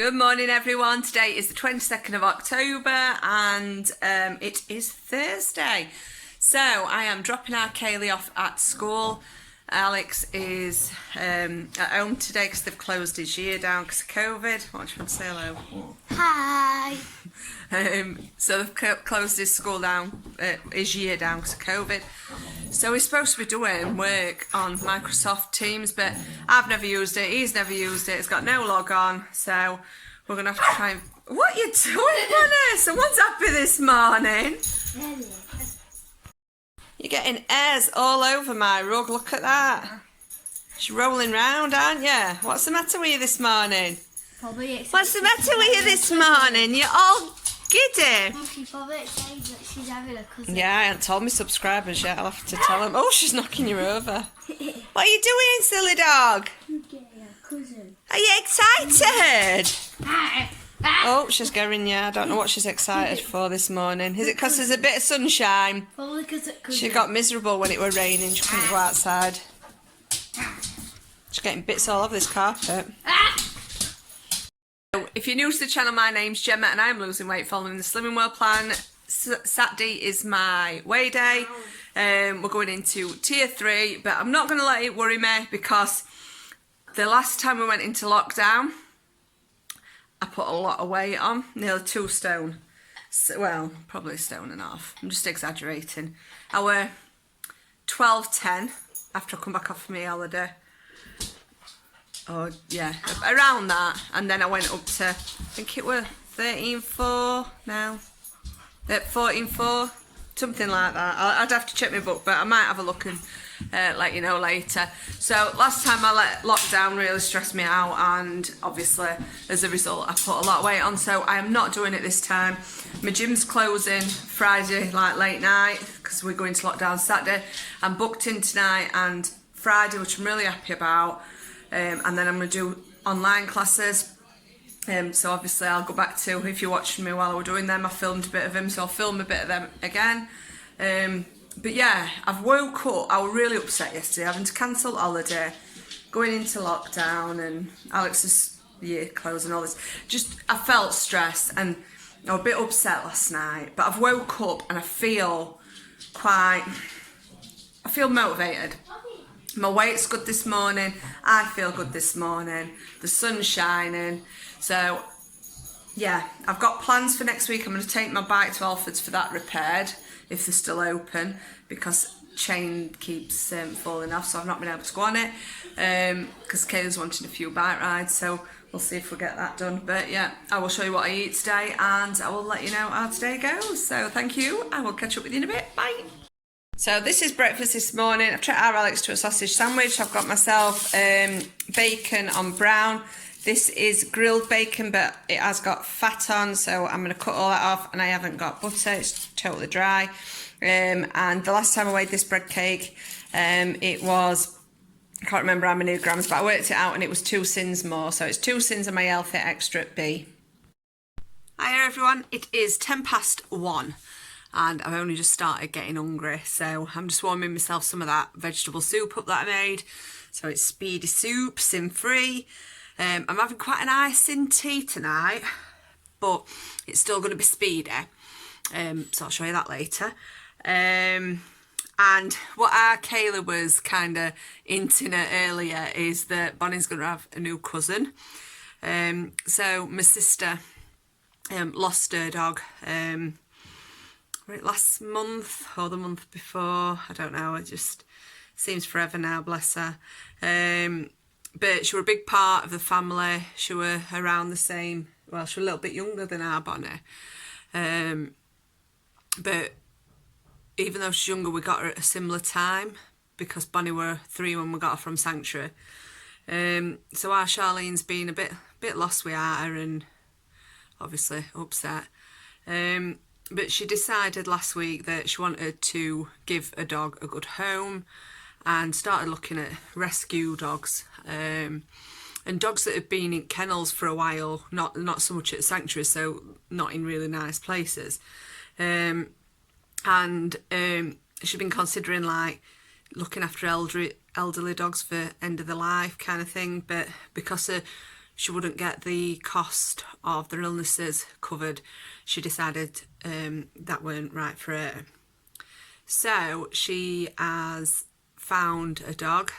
Good morning everyone, today is the 22nd of October and it is Thursday. So I am dropping our Kaylee off at school. Alex is at home today because they've closed his year down because of COVID. What do you want to say hello? Hi. So they've closed his school down, his year down because of COVID. So we're supposed to be doing work on Microsoft Teams, but I've never used it, he's never used it, it's got no log on, so we're going to have to try and... What are you doing, Bonnie? Someone's happy this morning. You're getting hairs all over my rug, look at that. She's rolling round, aren't you? What's the matter with you this morning? What's the matter with you this morning? You're all giddy. She's probably excited that she's having a cousin. Yeah, I haven't told my subscribers yet. I'll have to tell them. Oh, she's knocking you over. What are you doing, silly dog? Cousin. Are you excited? Oh, she's going, yeah. I don't know what she's excited for this morning. Is it because there's a bit of sunshine? Probably because She got miserable when it were raining. She couldn't go outside. She's getting bits all over this carpet. If you're new to the channel, my name's Gemma and I'm losing weight following the Slimming World plan. Saturday is my weigh day. We're going into tier 3, but I'm not going to let it worry me because the last time we went into lockdown, I put a lot of weight on, nearly 2 stone. So, well, probably 1.5 stone. I'm just exaggerating. I were 12.10 after I come back off my holiday. Oh yeah, around that, and then I went up to, I think it were 13.4 now, 14.4, something like that. I'd have to check my book, but I might have a look and let you know later. So last time I let lockdown really stress me out, and obviously as a result I put a lot of weight on, so I am not doing it this time. My gym's closing Friday, like late night, because we're going to lockdown Saturday. I'm booked in tonight and Friday, which I'm really happy about. And then I'm going to do online classes, so obviously I'll go back to, if you're watching me while I was doing them, I filmed a bit of them, so I'll film a bit of them again. But yeah, I've woke up, I was really upset yesterday, having to cancel holiday, going into lockdown and Alex's year close and all this. Just, I felt stressed and I was a bit upset last night, but I've woke up and I feel motivated. My weight's good this morning, I feel good this morning, the sun's shining, so yeah, I've got plans for next week. I'm going to take my bike to Alford's for that repaired, if they're still open, because chain keeps falling off, so I've not been able to go on it, because Kayla's wanting a few bike rides, so we'll see if we get that done. But yeah, I will show you what I eat today, and I will let you know how today goes. So thank you, I will catch up with you in a bit, bye. So this is breakfast this morning. I've treated our Alex to a sausage sandwich. I've got myself bacon on brown. This is grilled bacon, but it has got fat on, so I'm going to cut all that off, and I haven't got butter, it's totally dry. And the last time I weighed this bread cake, it was, I can't remember how many grams, but I worked it out and it was 2 sins more, so it's 2 sins of my healthy extra at B. Hi everyone, it is 1:10. And I've only just started getting hungry, so I'm just warming myself some of that vegetable soup up that I made. So it's speedy soup, sin-free. I'm having quite an icing tea tonight, but it's still going to be speedy. So I'll show you that later. And what our Kayla was kind of hinting at earlier is that Bonnie's going to have a new cousin. So my sister lost her dog. Last month or the month before, I don't know, it just seems forever now, bless her. But she were a big part of the family. She were around the same, well, she was a little bit younger than our Bonnie. But even though she's younger, we got her at a similar time because Bonnie were 3 when we got her from Sanctuary. So our Charlene's been a bit lost with her and obviously upset. But she decided last week that she wanted to give a dog a good home and started looking at rescue dogs, and dogs that have been in kennels for a while, not so much at sanctuaries, so not in really nice places. And she'd been considering like looking after elderly dogs for end of the life kind of thing, but because of she wouldn't get the cost of their illnesses covered, she decided that weren't right for her. So she has found a dog.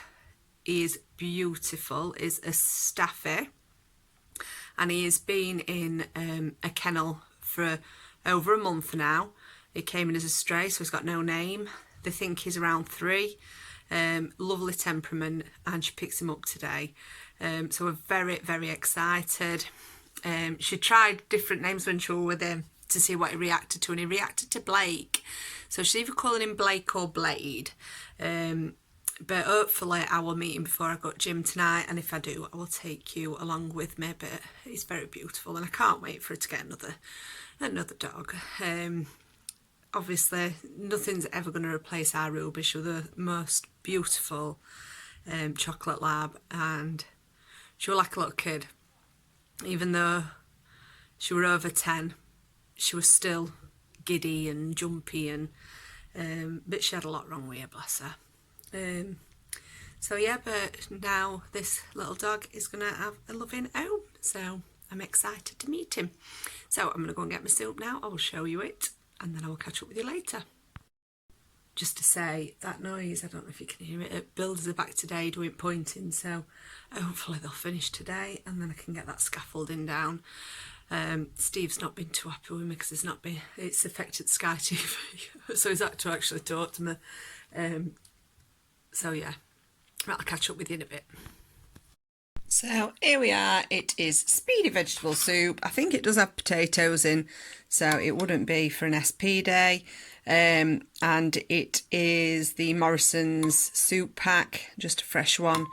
He is beautiful, is a Staffy, and he has been in a kennel for over a month now. He came in as a stray, so he's got no name. They think he's around 3. Lovely temperament, and she picks him up today. So we're very, very excited. She tried different names when she was with him to see what he reacted to, and he reacted to Blake. So she's either calling him Blake or Blade. But hopefully I will meet him before I go to gym tonight, and if I do, I will take you along with me. But he's very beautiful, and I can't wait for her to get another dog. Obviously, nothing's ever going to replace our Ruby. She was the most beautiful chocolate lab, and she was like a little kid. Even though she was over 10, she was still giddy and jumpy, and but she had a lot wrong with her, bless her. So yeah, but now this little dog is going to have a loving home, so I'm excited to meet him. So I'm going to go and get my soup now. I will show you it, and then I will catch up with you later. Just to say, that noise, I don't know if you can hear it, builders are back today doing pointing, so hopefully they'll finish today, and then I can get that scaffolding down. Steve's not been too happy with me because it's affected Sky TV, so he's had to actually talk to me. So yeah, I'll catch up with you in a bit. So here we are, it is speedy vegetable soup. I think it does have potatoes in, so it wouldn't be for an SP day. And it is the Morrison's soup pack, just a fresh one.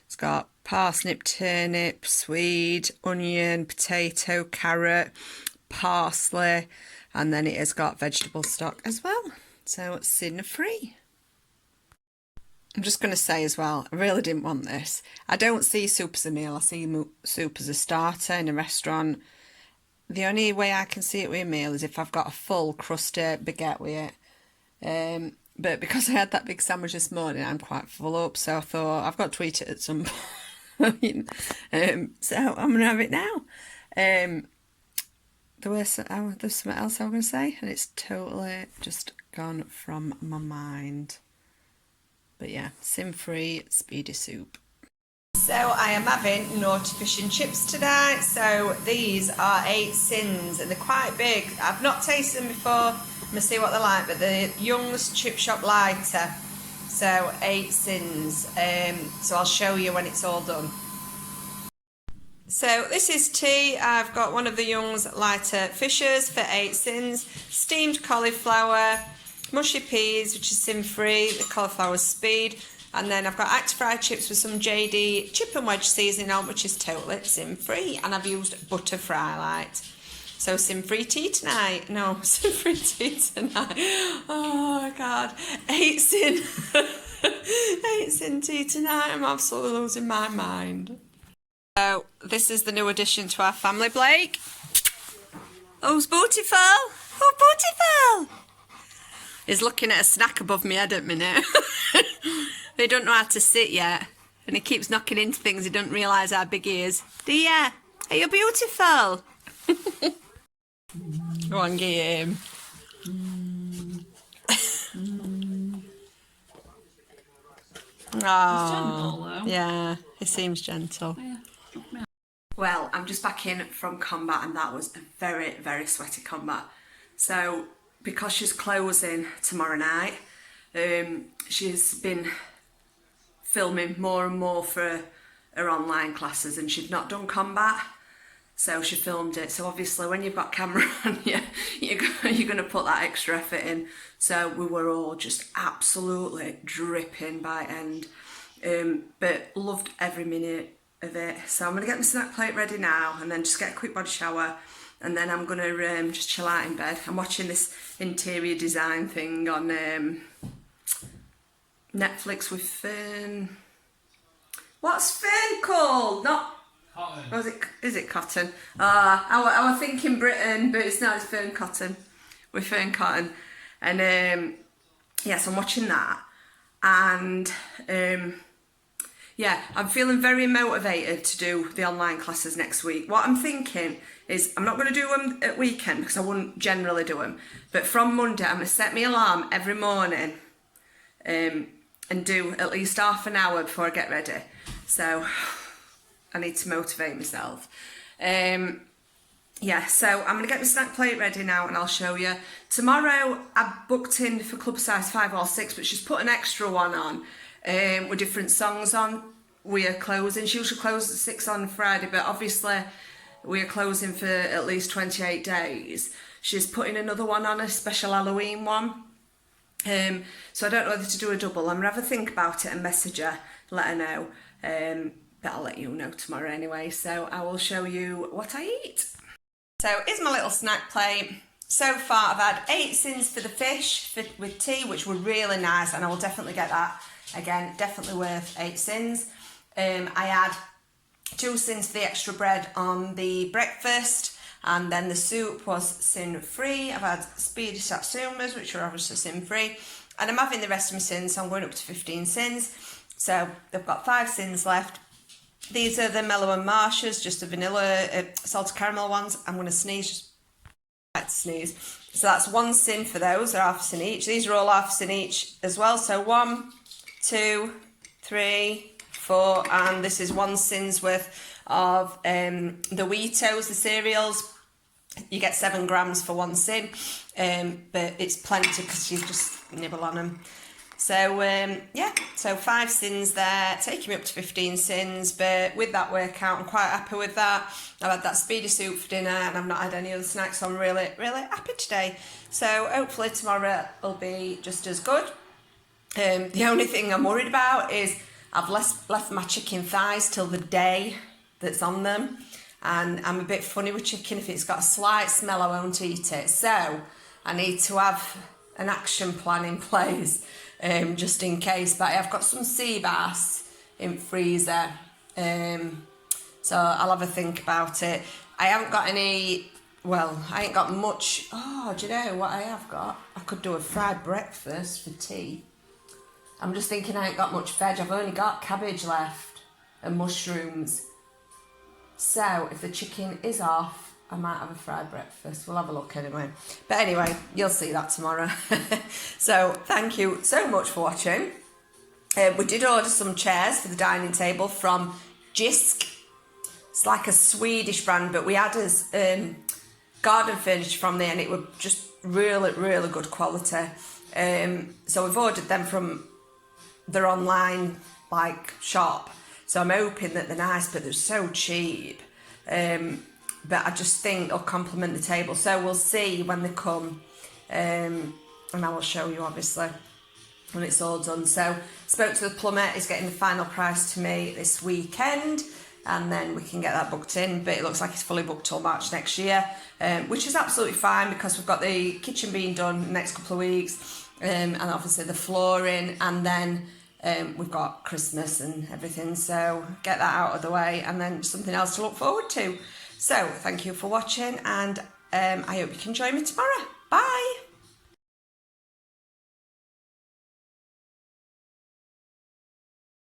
It's got parsnip, turnip, swede, onion, potato, carrot, parsley, and then it has got vegetable stock as well. So it's sin-free. I'm just going to say as well, I really didn't want this. I don't see soup as a meal, I see soup as a starter in a restaurant. The only way I can see it with a meal is if I've got a full crusty baguette with it. But because I had that big sandwich this morning, I'm quite full up, so I thought I've got to eat it at some point. So I'm going to have it now. There's something else I was going to say, and it's totally just gone from my mind. But yeah, sin-free speedy soup. So I am having naughty fish and chips today. So these are 8 sins, and they're quite big. I've not tasted them before. I'm going to see what they're like, but they're Young's Chip Shop Lighter. So 8 sins. So I'll show you when it's all done. So this is tea. I've got one of the Young's Lighter Fishers for 8 sins. Steamed cauliflower, mushy peas, which is sin-free, the cauliflower speed, and then I've got active fried chips with some JD chip and wedge seasoning on, which is totally sin-free, and I've used butter fry light. So sin-free tea tonight. No, sin-free tea tonight. Oh God, 8 sin, 8 sin tea tonight. I'm absolutely losing my mind. So this is the new addition to our family, Blake. Who's beautiful? Oh, beautiful! He's looking at a snack above my head at me now. He don't know how to sit yet, and he keeps knocking into things. He doesn't realise how big he is. Do you? Are you beautiful? Go on, get him. Oh, yeah, he seems gentle. Well, I'm just back in from combat, and that was a very, very sweaty combat. So, because she's closing tomorrow night, she's been filming more and more for her online classes, and she'd not done combat, so she filmed it. So obviously when you've got camera on you, you're going to put that extra effort in. So we were all just absolutely dripping by end, but loved every minute of it. So I'm going to get my snack plate ready now, and then just get a quick body shower, and then I'm going to just chill out in bed. I'm watching this interior design thing on Netflix with Fern. What's Fern called? Not Cotton. Oh, is it Cotton? I was thinking Britain, but it's not. It's Fern Cotton. With Fern Cotton. And yes, I'm watching that. And yeah, I'm feeling very motivated to do the online classes next week. What I'm thinking is I'm not going to do them at weekend because I wouldn't generally do them. But from Monday, I'm going to set my alarm every morning and do at least half an hour before I get ready. So I need to motivate myself. Yeah, so I'm going to get my snack plate ready now and I'll show you. Tomorrow I booked in for club size 5 or 6, but she's put an extra one on with different songs on. We are closing. She usually closes at 6 on Friday, but obviously we are closing for at least 28 days. She's putting another one on, a special Halloween one. So I don't know whether to do a double. I'm going to have a think about it and message her, let her know. But I'll let you know tomorrow anyway. So I will show you what I eat. So here's my little snack plate. So far I've had 8 sins for the fish with tea, which were really nice, and I will definitely get that again. Definitely worth 8 sins. I had 2 sins for the extra bread on the breakfast, and then the soup was sin free. I've had speedy satsumas, which are obviously sin free, and I'm having the rest of my sins, so I'm going up to 15 sins. So they've got 5 sins left. These are the Mellow and Marshes, just the vanilla salted caramel ones. I'm going to sneeze, just like to sneeze. So that's 1 sin for those, they're half a sin each. These are all half a sin each as well. So 1, 2, 3, 4, and this is 1 sin's worth of the Wheatos, the cereals. You get 7 grams for 1 sin, but it's plenty because you just nibble on them. So yeah, so 5 sins there, taking me up to 15 sins, but with that workout, I'm quite happy with that. I've had that speedy soup for dinner and I've not had any other snacks, so I'm really, really happy today. So hopefully tomorrow will be just as good. The only thing I'm worried about is I've left my chicken thighs till the day that's on them, and I'm a bit funny with chicken. If it's got a slight smell, I won't eat it. So I need to have an action plan in place. Just in case, but I've got some sea bass in freezer, so I'll have a think about it. I haven't got any, well, I ain't got much. Oh, do you know what I have got? I could do a fried breakfast for tea. I'm just thinking I ain't got much veg. I've only got cabbage left and mushrooms. So if the chicken is off, I might have a fried breakfast. We'll have a look anyway. But anyway, you'll see that tomorrow. So thank you so much for watching. We did order some chairs for the dining table from Jisk. It's like a Swedish brand, but we had us garden furniture from there, and it was just really, really good quality. So we've ordered them from their online shop. So I'm hoping that they're nice, but they're so cheap. But I just think they'll complement the table. So we'll see when they come. And I will show you, obviously, when it's all done. So spoke to the plumber. He's getting the final price to me this weekend. And then we can get that booked in. But it looks like it's fully booked till March next year. Which is absolutely fine because we've got the kitchen being done in the next couple of weeks. And obviously the flooring. And then we've got Christmas and everything. So get that out of the way. And then something else to look forward to. So, thank you for watching, and I hope you can join me tomorrow. Bye!